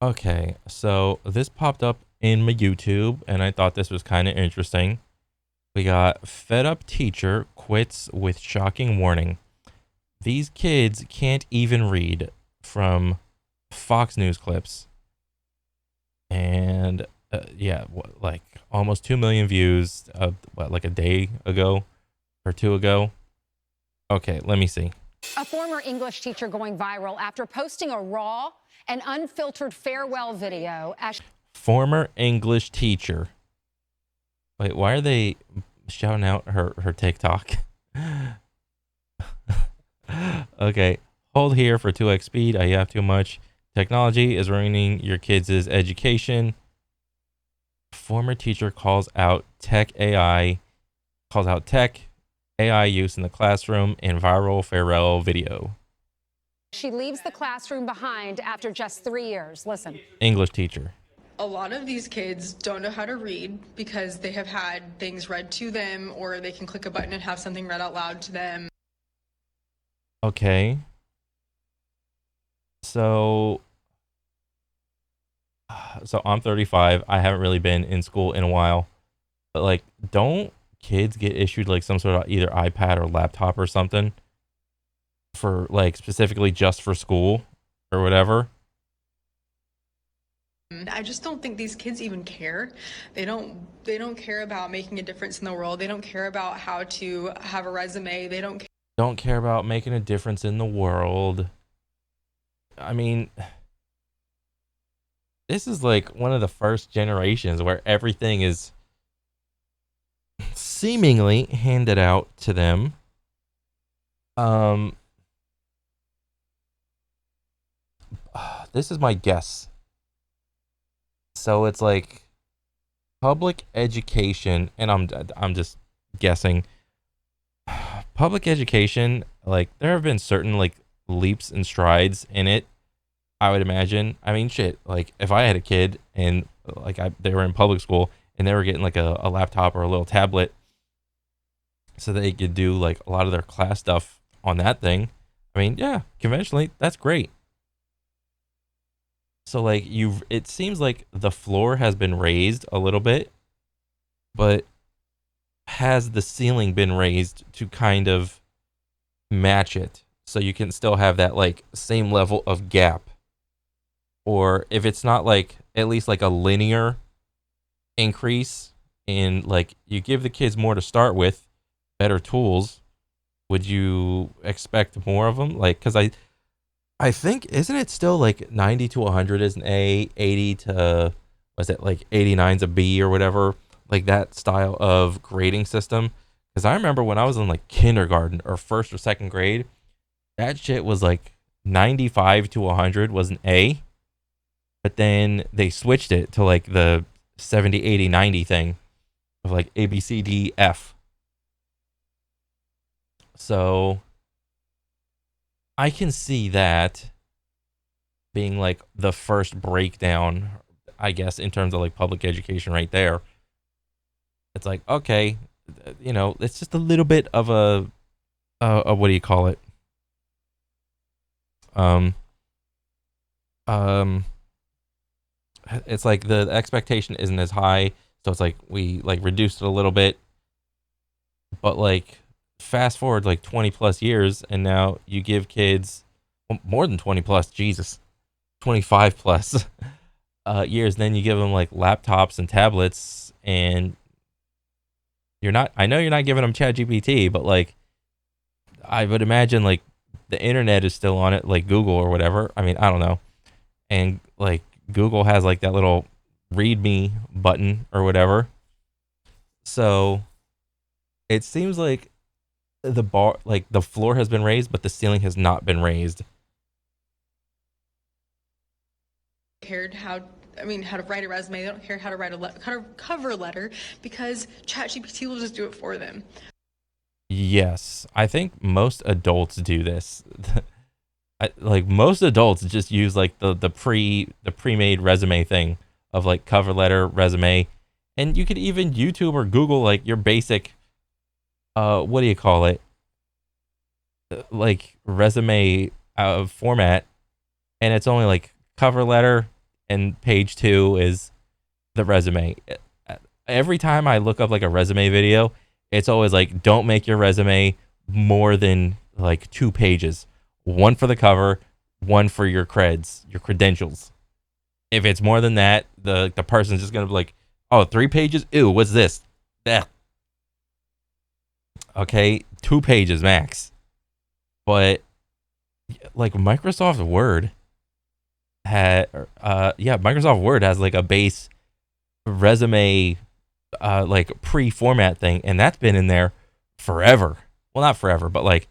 Okay, so this popped up in my YouTube, and I thought this was kind of interesting. We got fed up teacher quits with shocking warning. These kids can't even read from Fox News clips. And yeah, like almost 2 million views, like a day ago or two ago. Okay, let me see. A former English teacher going viral after posting a raw and unfiltered farewell video. Former English teacher. Wait, why are they shouting out her TikTok? Okay, hold here for 2x speed. I have too much. Technology is ruining your kids' education. Former teacher calls out tech AI use in the classroom in viral farewell video. She leaves the classroom behind after just 3 years. Listen. English teacher. A lot of these kids don't know how to read because they have had things read to them, or they can click a button and have something read out loud to them. Okay. So I'm 35. I haven't really been in school in a while. But like, don't kids get issued like some sort of either iPad or laptop or something for like specifically just for school or whatever? I just don't think these kids even care. They don't care about making a difference in the world. They don't care about how to have a resume. They Don't care about making a difference in the world. I mean, this is like one of the first generations where everything is seemingly handed out to them. Um this is my guess. So it's like public education, and I'm just guessing. Public education, like there have been certain like leaps and strides in it, I would imagine. I mean, shit, like if I had a kid and they were in public school and they were getting like a laptop or a little tablet so they could do like a lot of their class stuff on that thing. I mean, yeah, conventionally, that's great. So like it seems like the floor has been raised a little bit, but has the ceiling been raised to kind of match it so you can still have that like same level of gap? Or if it's not like at least like a linear increase in like you give the kids more to start with, better tools, would you expect more of them? Like cuz I think isn't it still like 90 to 100 is an A, 80 to was it like 89's a B or whatever, like that style of grading system? Cuz I remember when I was in like kindergarten or first or second grade, that shit was like 95 to 100 was an A, but then they switched it to like the 70, 80, 90 thing of like A B C D F. So I can see that being like the first breakdown, I guess, in terms of like public education right there. It's like, okay, it's just a little bit of a what do you call it? Um, um, it's like the expectation isn't as high, so it's like we like reduced it a little bit, but like fast forward like 20 plus years, and now you give kids more than 20 plus, Jesus, 25 plus years, then you give them like laptops and tablets, and I know you're not giving them chat GPT, but like I would imagine like the internet is still on it, like Google or whatever. I mean, I don't know. And like Google has like that little read me button or whatever. So it seems like the floor has been raised, but the ceiling has not been raised. cared how to write a resume. They don't care how to write a cover letter because ChatGPT will just do it for them. Yes, I think most adults do this. Like most adults just use like the pre-made resume thing of like cover letter, resume, and you could even YouTube or Google like your basic what do you call it? Like resume format, and it's only like cover letter and page 2 is the resume. Every time I look up like a resume video, it's always like, don't make your resume more than like 2 pages. One for the cover, one for your creds, your credentials. If it's more than that, the person's just gonna be like, oh, 3 pages? Ew, what's this? Ugh. Okay, 2 pages max. But like Microsoft Word Microsoft Word has like a base resume like pre-format thing, and that's been in there forever. Well, not forever, but like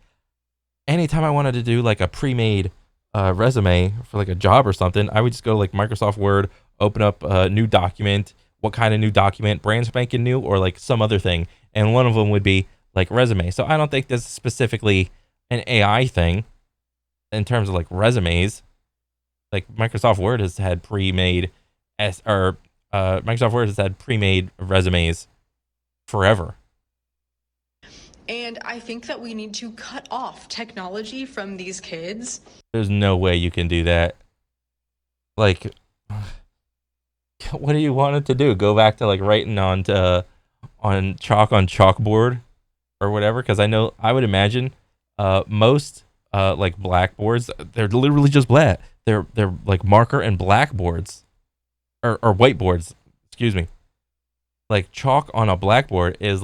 anytime I wanted to do like a pre-made resume for like a job or something, I would just go to like Microsoft Word, open up a new document. What kind of new document? Brand spanking new, or like some other thing? And one of them would be like resume. So I don't think this is specifically an AI thing in terms of like resumes. Like Microsoft Word has had pre-made Microsoft Word has had pre-made resumes forever. And I think that we need to cut off technology from these kids. There's no way you can do that. Like, what do you want it to do? Go back to like writing on chalkboard or whatever? Because I would imagine most like blackboards, they're literally just black. They're like marker and blackboards or whiteboards. Excuse me. Like chalk on a blackboard is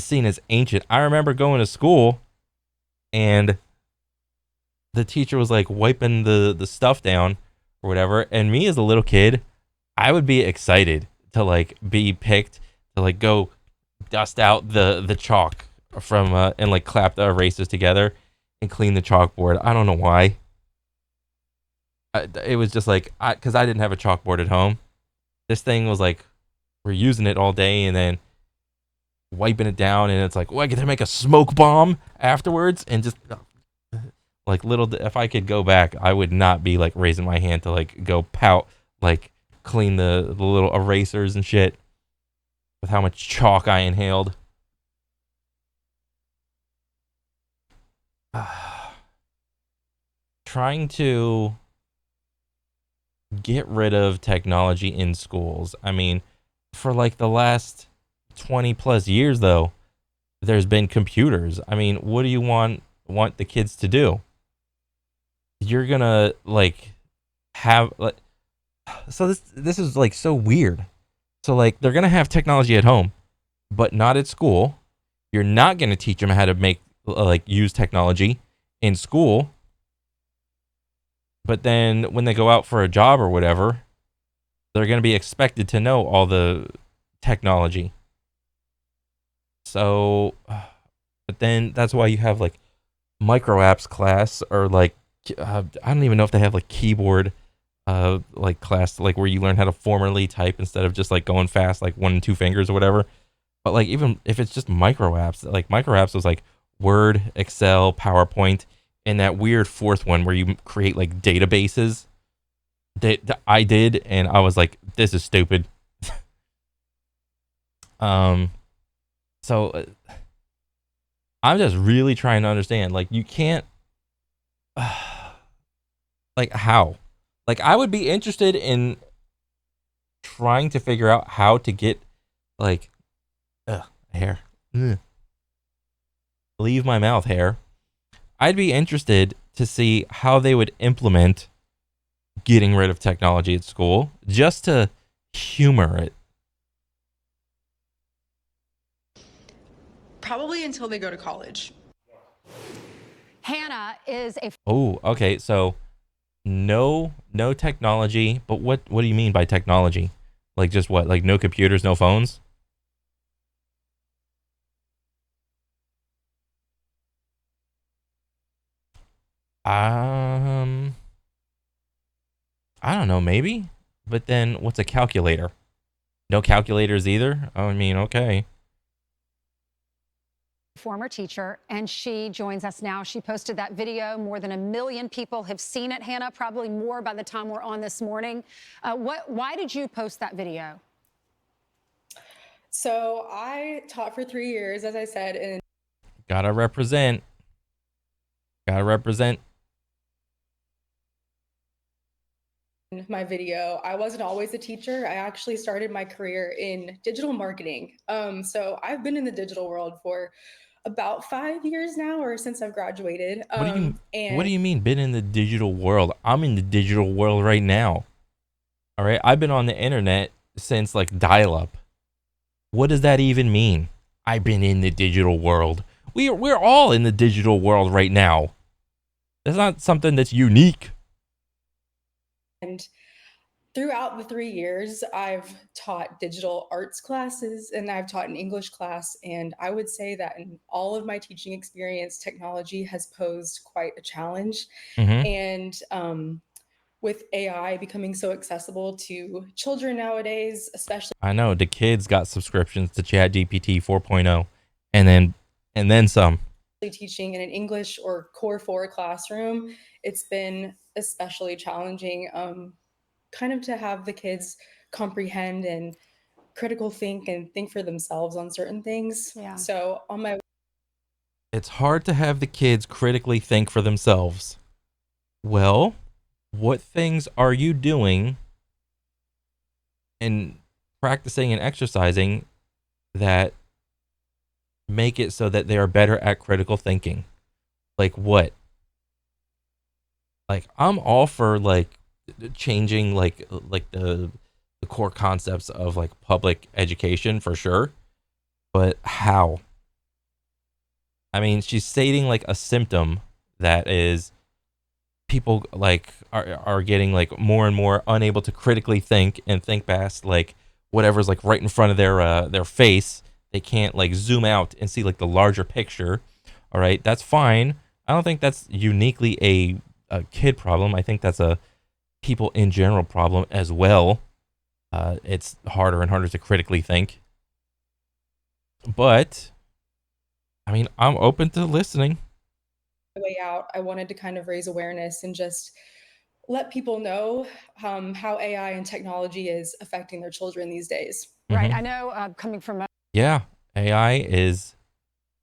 seen as ancient. I remember going to school and the teacher was like wiping the stuff down or whatever, and me as a little kid, I would be excited to like be picked to like go dust out the chalk from and like clap the erasers together and clean the chalkboard. I don't know why. It was just like because I didn't have a chalkboard at home. This thing was like we're using it all day and then wiping it down, and it's like, oh, I get to make a smoke bomb afterwards, and just like if I could go back, I would not be like raising my hand to like go pout, like clean the little erasers and shit with how much chalk I inhaled. Trying to get rid of technology in schools. I mean, for like the last 20 plus years though, there's been computers. I mean, what do you want the kids to do? You're gonna like have like so this is like so weird. So like they're gonna have technology at home, but not at school. You're not gonna teach them how to make like use technology in school. But then when they go out for a job or whatever, they're gonna be expected to know all the technology. So, but then that's why you have like micro apps class or like I don't even know if they have like keyboard like class like where you learn how to formally type instead of just like going fast like 1 and 2 fingers or whatever. But like even if it's just micro apps, like micro apps was like Word, Excel, PowerPoint, and that weird fourth one where you create like databases that I did, and I was like, this is stupid. So I'm just really trying to understand, like, you can't like how, like I would be interested in trying to figure out how to get like hair. Ugh. Leave my mouth, hair. I'd be interested to see how they would implement getting rid of technology at school just to humor it. Probably until they go to college. Hannah is a Oh, okay. So no technology, but what do you mean by technology? Like just what? Like no computers, no phones? Um I don't know, maybe. But then what's a calculator? No calculators either? Oh, I mean, okay. former teacher, and she joins us now. She posted that video. More than 1 million people have seen it, Hannah, probably more by the time we're on this morning. Why did you post that video? So I taught for 3 years, as I said, and Gotta represent. Gotta represent. my video, I wasn't always a teacher. I actually started my career in digital marketing. So I've been in the digital world for about 5 years now, or since I've graduated. What do And you mean been in the digital world? I'm in the digital world right now. All right, I've been on the internet since like dial-up. What does that even mean? I've been in the digital world. We're all in the digital world right now. That's not something that's unique. and throughout the 3 years, I've taught digital arts classes and I've taught an English class. And I would say that in all of my teaching experience, technology has posed quite a challenge. Mm-hmm. And with AI becoming so accessible to children nowadays, especially I know the kids got subscriptions to ChatGPT 4.0, and then some. teaching in an English or Core 4 classroom, it's been especially challenging, kind of to have the kids comprehend and critical think and think for themselves on certain things. Yeah. So on my It's hard to have the kids critically think for themselves. Well, what things are you doing and practicing and exercising that make it so that they are better at critical thinking? Like what? Like I'm all for like changing like the core concepts of like public education for sure, but how? I mean, she's stating like a symptom that is people like are getting like more and more unable to critically think and think past like whatever's like right in front of their face. They can't like zoom out and see like the larger picture. All right, that's fine. I don't think that's uniquely a kid problem. I think that's a people in general problem as well. It's harder and harder to critically think. But I mean, I'm open to listening. way out, I wanted to kind of raise awareness and just let people know how AI and technology is affecting their children these days. Right. Hmm. I know coming from a Yeah, AI is,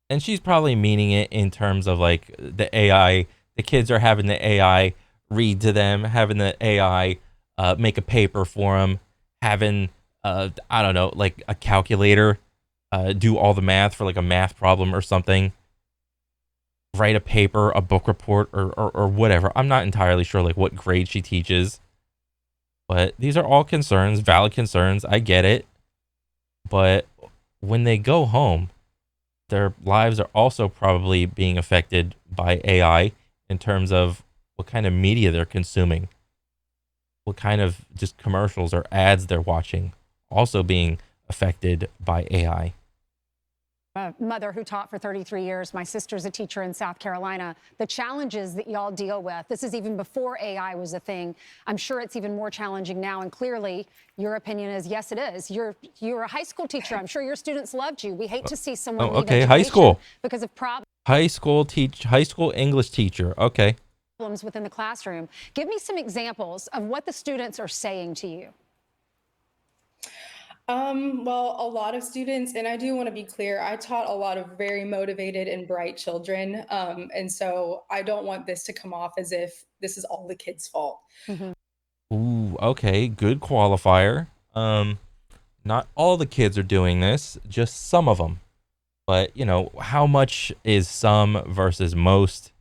and she's probably meaning it in terms of like the AI. The kids are having the AI read to them, having the AI make a paper for them, having I don't know, like a calculator do all the math for like a math problem or something, write a paper, a book report, or whatever. I'm not entirely sure like what grade she teaches, but these are all concerns, valid concerns. I get it, but when they go home, their lives are also probably being affected by AI in terms of what kind of media they're consuming, what kind of just commercials or ads they're watching, also being affected by AI. mother who taught for 33 years. My sister's a teacher in South Carolina. The challenges that y'all deal with, this is even before AI was a thing. I'm sure it's even more challenging now. And clearly, your opinion is, yes, it is. You're a high school teacher. I'm sure your students loved you. We hate to see someone Oh, leave okay, education high school. because of problems High school English teacher. Okay. within the classroom. Give me some examples of what the students are saying to you. Well, a lot of students, and I do want to be clear, I taught a lot of very motivated and bright children. And so I don't want this to come off as if this is all the kids' fault. Ooh, okay, good qualifier. Not all the kids are doing this, just some of them. But, you know, how much is some versus most?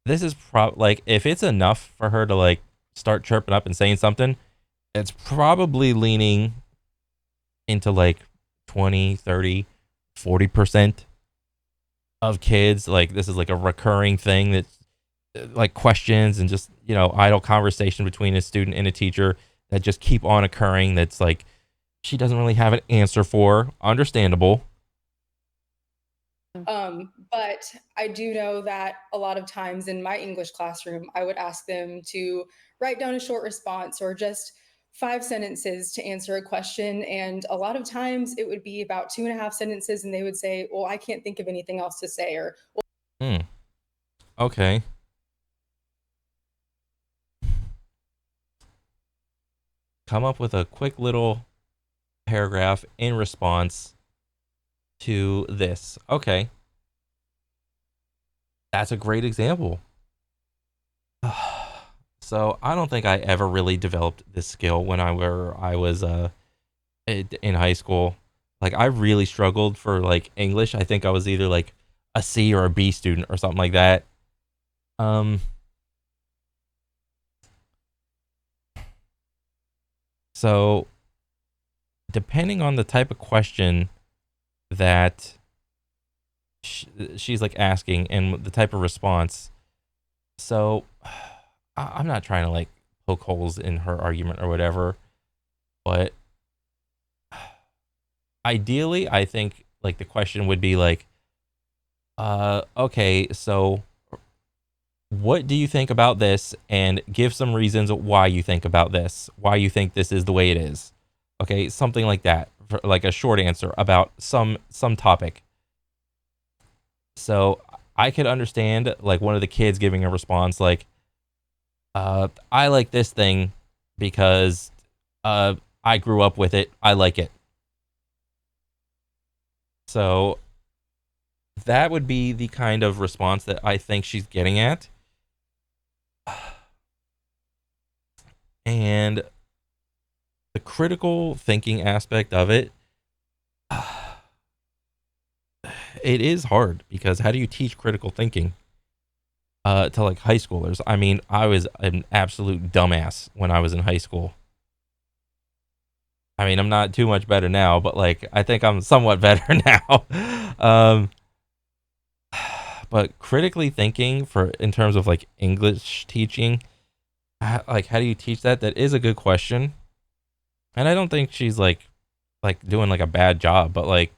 This is like if it's enough for her to like start chirping up and saying something, it's probably leaning into like 20, 30, 40% of kids. Like this is like a recurring thing that like questions and just, you know, idle conversation between a student and a teacher that just keep on occurring. That's like she doesn't really have an answer for. Understandable. But I do know that a lot of times in my English classroom, I would ask them to write down a short response or just 5 sentences to answer a question. And a lot of times it would be about 2.5 sentences, and they would say, well, I can't think of anything else to say, or Hmm. Okay. Come up with a quick little paragraph in response to this. Okay. That's a great example. So I don't think I ever really developed this skill when I was in high school. Like I really struggled for like English. I think I was either like a C or a B student or something like that. Um so depending on the type of question that she's like asking and the type of response. So I'm not trying to like poke holes in her argument or whatever, but ideally I think like the question would be like, okay, so what do you think about this, and give some reasons why you think about this, why you think this is the way it is. Okay, something like that, for like a short answer about some topic. So I could understand like one of the kids giving a response like, I like this thing because uh I grew up with it, I like it. So that would be the kind of response that I think she's getting at. And the critical thinking aspect of it, it is hard because how do you teach critical thinking to like high schoolers? I mean, I was an absolute dumbass when I was in high school. I mean, I'm not too much better now, but like I think I'm somewhat better now. um, but critically thinking for in terms of like English teaching, like how do you teach that? That is a good question, and I don't think she's like doing like a bad job, but like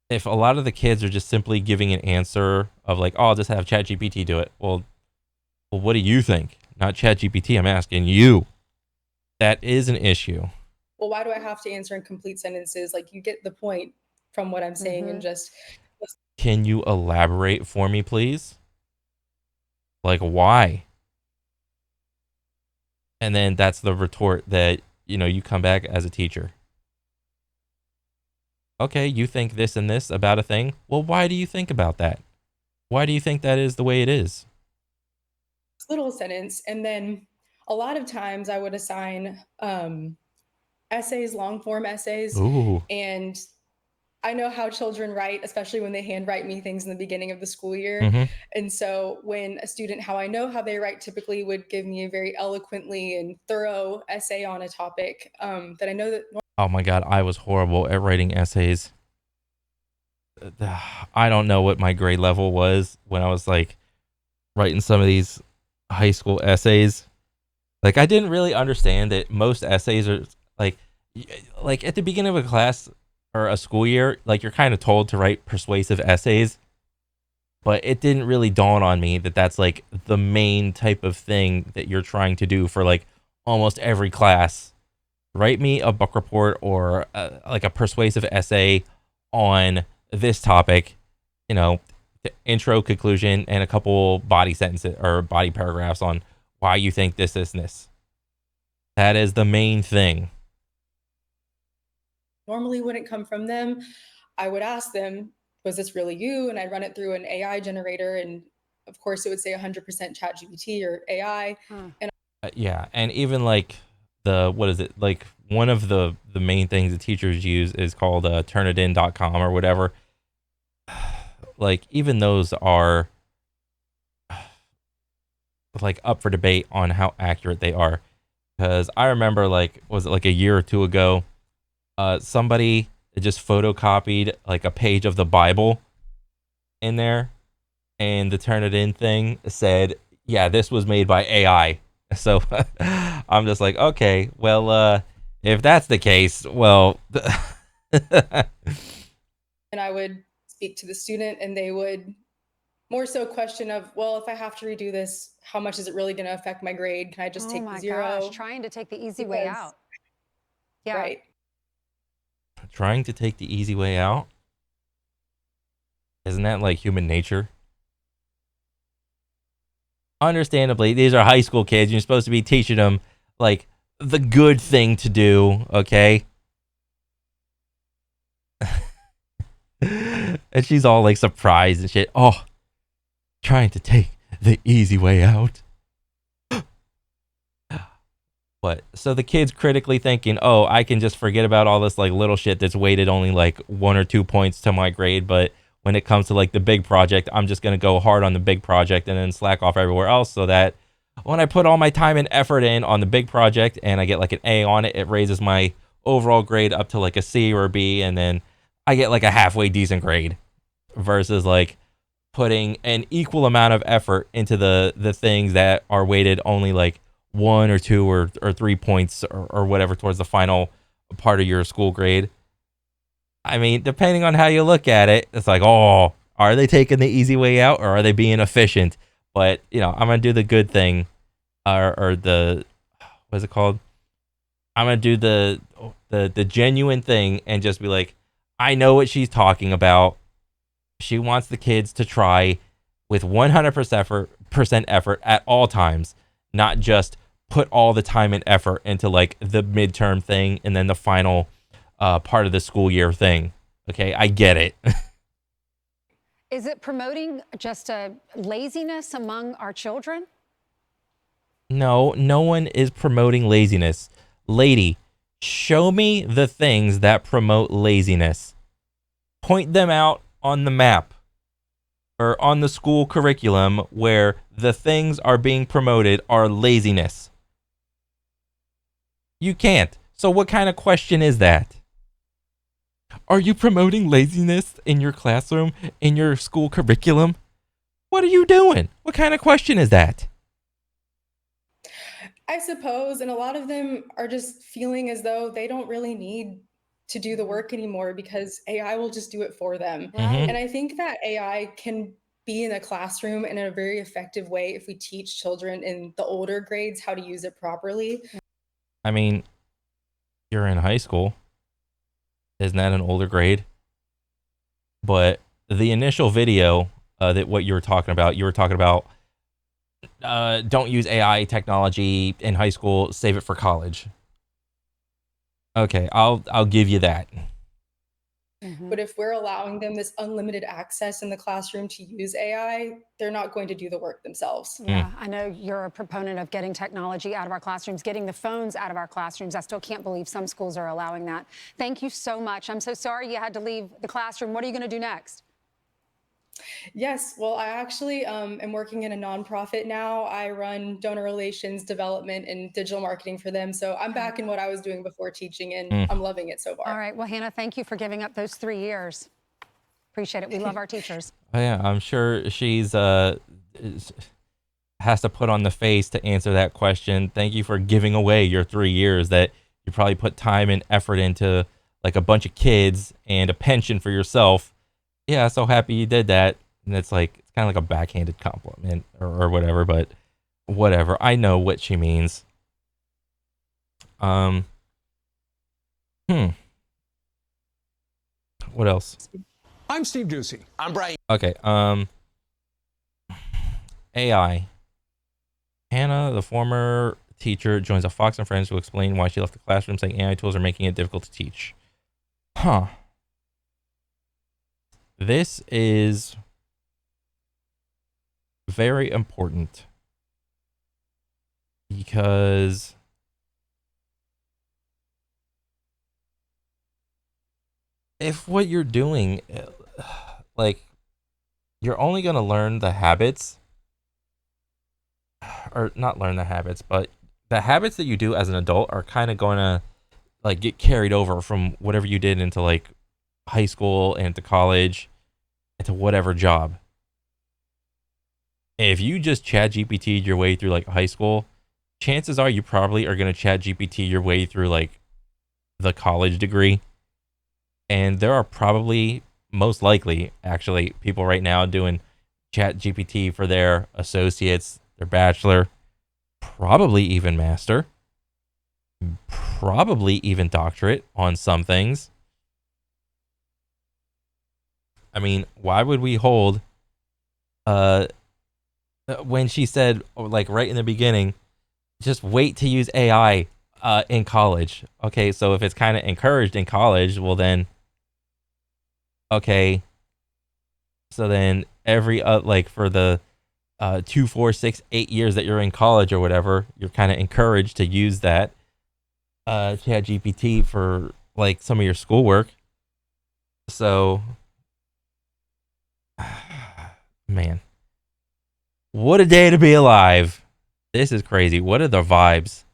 if a lot of the kids are just simply giving an answer of like, oh, I'll just have ChatGPT do it. Well, what do you think? Not ChatGPT. I'm asking you. That is an issue. Well, why do I have to answer in complete sentences? Like, you get the point from what I'm saying, and just Can you elaborate for me, please? Like, why? And then that's the retort that, you come back as a teacher. Okay, you think this and this about a thing. Well, why do you think about that? Why do you think that is the way it is? little sentence. And then a lot of times I would assign essays, long form essays. Ooh. And I know how children write, especially when they handwrite me things in the beginning of the school year. Mm-hmm. And so when a student, how I know how they write, typically would give me a very eloquently and thorough essay on a topic that I know that. Oh my God, I was horrible at writing essays. I don't know what my grade level was when I was like writing some of these high school essays. Like I didn't really understand that most essays are like like at the beginning of a class or a school year, like you're kind of told to write persuasive essays, but it didn't really dawn on me that that's like the main type of thing that you're trying to do for like almost every class. Write me a book report or like a persuasive essay on this topic, the intro, conclusion, and a couple body sentences or body paragraphs on why you think this, and this. That is the main thing. Normally wouldn't come from them. I would ask them, was this really you? And I'd run it through an AI generator. And of course, it would say 100% ChatGPT or AI. And Yeah, and even like what is it? Like one of the main things the teachers use is called turnitin.com or whatever. Like even those are like up for debate on how accurate they are. Because I remember like was it like a year or two ago, somebody just photocopied like a page of the Bible in there, and the Turnitin thing said, "Yeah, this was made by AI." So I'm just like, okay, well, if that's the case, well. and I would speak to the student, and they would more so question of, well, if I have to redo this, how much is it really going to affect my grade? Can I just take the zero? Oh my gosh, trying to take the easy way out. Yeah. Right. Trying to take the easy way out? Isn't that like human nature? Understandably, these are high school kids. You're supposed to be teaching them like the good thing to do, okay? And she's all like surprised and shit. Oh, trying to take the easy way out. But so the kid's critically thinking, oh, I can just forget about all this like little shit that's weighted only like 1 or 2 points to my grade. But when it comes to like the big project, I'm just going to go hard on the big project and then slack off everywhere else, so that when I put all my time and effort in on the big project and I get like an A on it, it raises my overall grade up to like a C or a B. And then I get like a halfway decent grade versus like putting an equal amount of effort into the things that are weighted only like 1 or 2 or 3 points or whatever towards the final part of your school grade. I mean, depending on how you look at it, it's like, oh, are they taking the easy way out or are they being efficient? But, you know, I'm going to do the good thing, or the, what's it called? I'm going to do the genuine thing and just be like, I know what she's talking about. She wants the kids to try with 100% effort at all times, not just put all the time and effort into like the midterm thing and then the final part of the school year thing. Okay, I get it. Is it promoting just a laziness among our children? No, no one is promoting laziness. Lady, show me the things that promote laziness. Point them out on the map or on the school curriculum where the things are being promoted are laziness. You can't. So what kind of question is that? Are you promoting laziness in your classroom, in your school curriculum? What are you doing? What kind of question is that? I suppose, and a lot of them are just feeling as though they don't really need to do the work anymore because AI will just do it for them. Right. And I think that AI can be in a classroom in a very effective way if we teach children in the older grades how to use it properly. I mean, you're in high school. Isn't that an older grade? But the initial video that what you were talking about don't use AI technology in high school, save it for college. Okay, I'll give you that. But if we're allowing them this unlimited access in the classroom to use AI, they're not going to do the work themselves. Yeah, I know you're a proponent of getting technology out of our classrooms, getting the phones out of our classrooms. I still can't believe some schools are allowing that. Thank you so much. I'm so sorry you had to leave the classroom. What are you going to do next? Yes, well, I actually am working in a nonprofit now. I run donor relations, development, and digital marketing for them. So I'm back in what I was doing before teaching, and I'm loving it so far. All right. Well, Hannah, thank you for giving up those 3 years. Appreciate it. We love our teachers. Oh, yeah, I'm sure she's has to put on the face to answer that question. Thank you for giving away your 3 years that you probably put time and effort into, like a bunch of kids and a pension for yourself. Yeah, so happy you did that. And it's like, it's kind of like a backhanded compliment or whatever, but whatever. I know what she means. What else? I'm Steve Ducey. I'm Brian. Okay, AI. Hannah, the former teacher, joins a Fox and Friends to explain why she left the classroom, saying AI tools are making it difficult to teach. Huh. This is very important because if what you're doing, like, you're only going to learn the habits, or not learn the habits, but the habits that you do as an adult are kind of going to like get carried over from whatever you did into like high school and to college and to whatever job. If you just chat GPT'd your way through like high school, chances are you probably are going to chat GPT your way through like the college degree. And there are probably, most likely, actually, people right now doing chat GPT for their associates, their bachelor, probably even master, probably even doctorate on some things. I mean, why would we hold, when she said, like right in the beginning, just wait to use AI in college. Okay, so if it's kind of encouraged in college, well then, okay, so then every like for the 2, 4, 6, 8 years that you're in college or whatever, you're kind of encouraged to use that chat GPT for like some of your schoolwork. So man, what a day to be alive. This is crazy. What are the vibes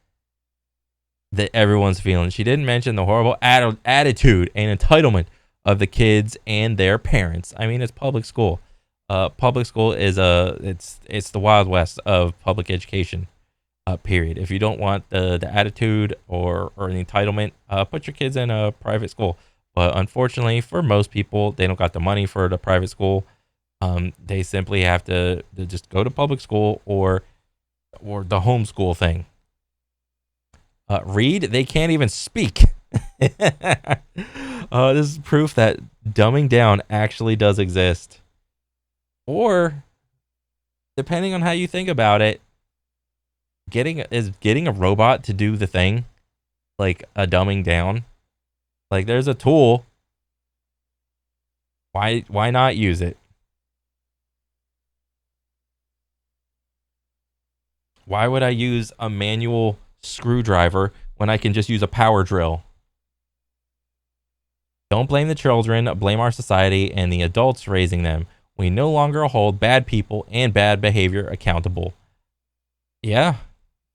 that everyone's feeling? She didn't mention the horrible attitude and entitlement of the kids and their parents. I mean, it's public school. Public school is it's the Wild West of public education. Period. If you don't want the attitude or the entitlement, put your kids in a private school. But unfortunately, for most people, they don't got the money for the private school. They simply have to just go to public school or the homeschool thing. Read, they can't even speak. This is proof that dumbing down actually does exist. Or, depending on how you think about it, getting a robot to do the thing, like a dumbing down. Like, there's a tool. Why not use it? Why would I use a manual screwdriver when I can just use a power drill? Don't blame the children, blame our society and the adults raising them. We no longer hold bad people and bad behavior accountable. Yeah,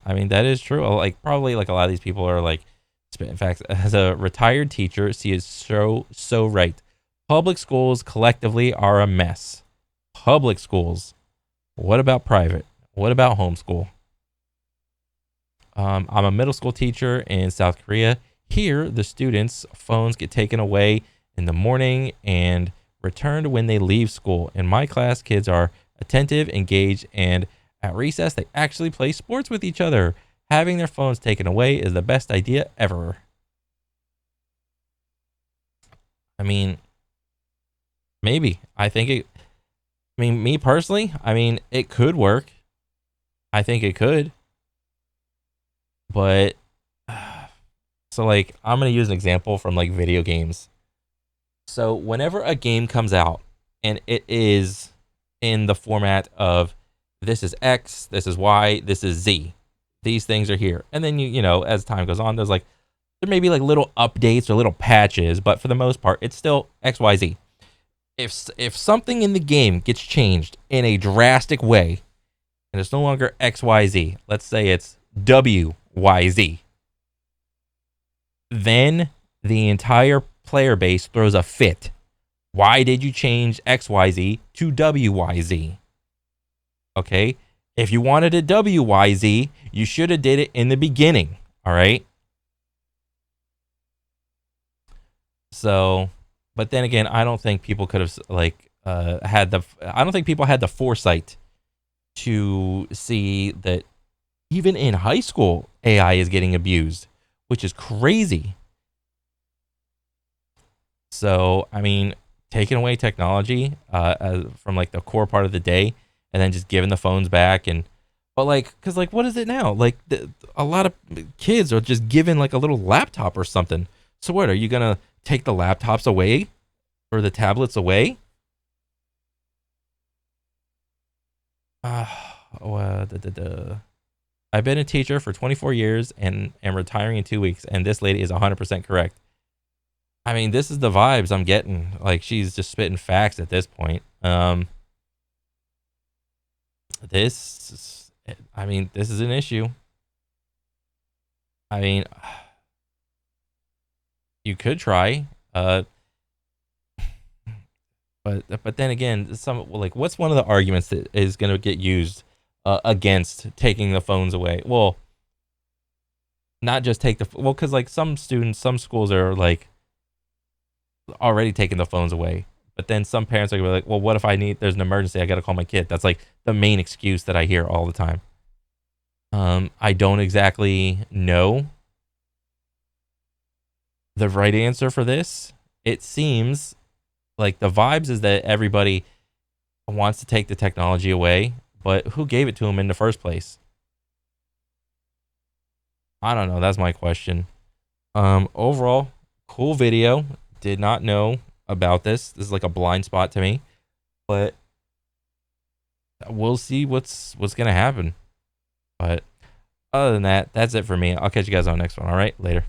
I mean, that is true. Like, probably like a lot of these people are like, in fact, as a retired teacher, she is so right. Public schools collectively are a mess. Public schools. What about private? What about homeschool? I'm a middle school teacher in South Korea. Here, the students' phones get taken away in the morning and returned when they leave school. In my class, kids are attentive, engaged, and at recess, they actually play sports with each other. Having their phones taken away is the best idea ever. I mean, maybe. Me personally, I mean, it could work. I think it could. But, so like, I'm going to use an example from like video games. So whenever a game comes out and it is in the format of this is X, this is Y, this is Z, these things are here. And then, you know, as time goes on, there may be like little updates or little patches, but for the most part, it's still X, Y, Z. If something in the game gets changed in a drastic way and it's no longer X, Y, Z, let's say it's W, Y, Z, then the entire player base throws a fit. Why did you change XYZ to WYZ? Okay, if you wanted a WYZ, you should have did it in the beginning. All right. So, but then again, I don't think people could have I don't think people had the foresight to see that even in high school, AI is getting abused, which is crazy. So, I mean, taking away technology from like the core part of the day and then just giving the phones back but like, cause like, what is it now? Like a lot of kids are just given like a little laptop or something. So what, are you going to take the laptops away or the tablets away? I've been a teacher for 24 years and am retiring in 2 weeks. And this lady is 100% correct. I mean, this is the vibes I'm getting. Like, she's just spitting facts at this point. This is an issue. I mean, you could try, but then again, what's one of the arguments that is going to get used against taking the phones away? Well, not just because like some schools are like already taking the phones away, but then some parents are gonna be like, well, what if there's an emergency, I gotta call my kid? That's like the main excuse that I hear all the time. I don't exactly know the right answer for this. It seems like the vibes is that everybody wants to take the technology away, but who gave it to them in the first place? I don't know. That's my question. Overall, cool video. Did not know about this. This is like a blind spot to me, but we'll see what's gonna happen. But other than that, that's it for me. I'll catch you guys on the next one. All right, later.